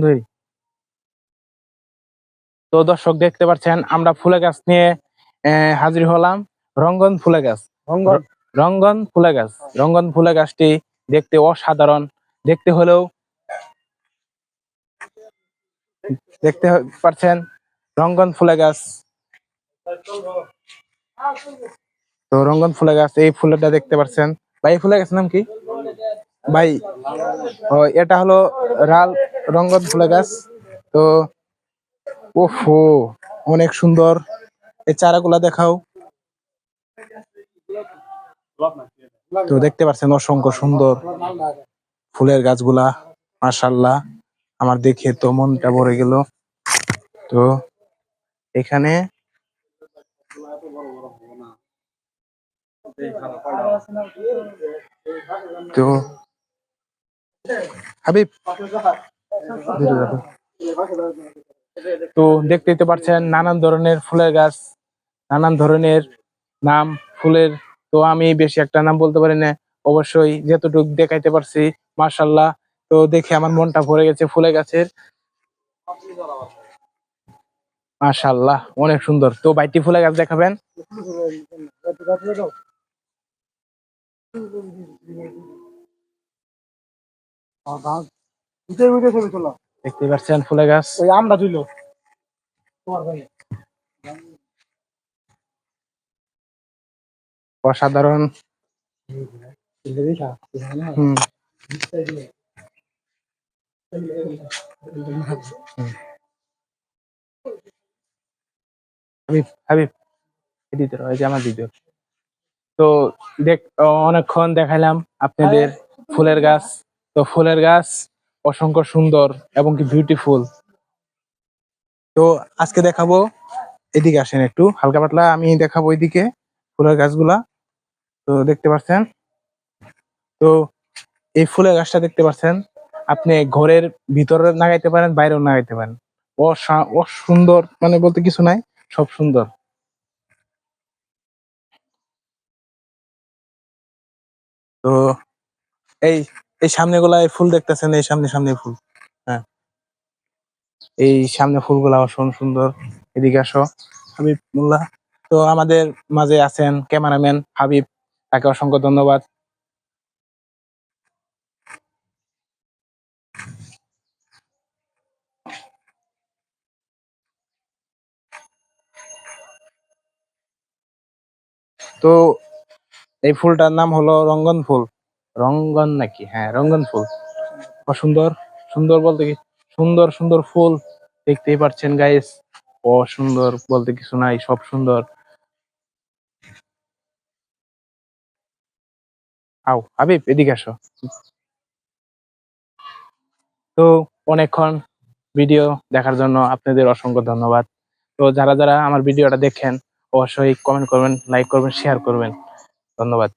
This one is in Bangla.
সুন্দরী। তো দর্শক দেখতে পাচ্ছেন আমরা ফুলে গাছ নিয়ে হাজির হলাম। রঙ্গন ফুলে গাছ, রঙ্গন ফুলে গাছ। রঙ্গন ফুলে গাছটি দেখতে অসাধারণ। দেখতে হলেও দেখতে পাচ্ছেন রঙ্গন ফুলে গাছ। তো রঙ্গন ফুলে গাছ, এই ফুলটা দেখতে পাচ্ছেন ভাই। এই ফুলে গাছের নাম কি ভাই? ও, এটা হলো রঙ্গন ফুলে গাছ। তো ওফো, অনেক সুন্দর। এই চারাগুলা দেখাও। তো দেখতে পাচ্ছেন অসংখ্য সুন্দর ফুলের গাছগুলা। মাশাআল্লাহ, আমার দেখে তো মনটা ভরে গেল। তো এখানে তো হাবিব তো দেখতেই পাচ্ছেন নানান ধরনের ফুলের গাছ, নানান ধরনের নাম ফুলের। তো আমি বেশি একটা নাম বলতে পারি না, অবশ্যই যতটুকু দেখাইতে পারছি মাশাআল্লাহ। তো দেখে আমার মনটা ভরে গেছে ফুলের গাছের। মাশাআল্লাহ, অনেক সুন্দর। তো বাইটি ফুলের গাছ দেখাবেন? দেখতে পাচ্ছেন ফুলের গাছ অসাধারণ। হুম। হাবিব হাবিব এদিকে ওই যে আমার ভিডিও। তো অনেকক্ষণ দেখাইলাম আপনাদের ফুলের গাছ। তো ফুলের গাছ অসংখ্য সুন্দর এবং কি বিউটিফুল। তো আজকে দেখাবো, এদিকে আসেন একটু হালকা পাতলা, আমি দেখাবো এদিকে ফুলের গাছগুলা। তো দেখতে পাচ্ছেন, তো এই ফুলের গাছটা দেখতে পাচ্ছেন আপনি ঘরের ভিতরে লাগাইতে পারেন, বাইরেও লাগাইতে পারেন। সুন্দর, মানে বলতে কিছু নাই, সব সুন্দর। তো এই এই সামনে গুলা ফুল দেখতেছেন, এই সামনে সামনে ফুল। হ্যাঁ, এই সামনে ফুলগুলা অসংখ্য সুন্দর। এদিকে আসো হাবিব মোল্লা। তো আমাদের মাঝে আছেন ক্যামেরাম্যান হাবিব, তাকে অসংখ্য ধন্যবাদ। তো এই ফুলটার নাম হলো রঙ্গন ফুল। রঙ্গন নাকি? হ্যাঁ, রঙ্গন ফুল। সুন্দর, সুন্দর বলতে কি সুন্দর সুন্দর ফুল দেখতেই পাচ্ছেন গাইস। সুন্দর বলতে কিছু নাই, সব সুন্দর। আও হাবিব এদিকে আসো। তো অনেকক্ষণ ভিডিও দেখার জন্য আপনাদের অসংখ্য ধন্যবাদ। তো যারা যারা আমার ভিডিওটা দেখেন অবশ্যই কমেন্ট করবেন, লাইক করবেন, শেয়ার করবেন। ধন্যবাদ।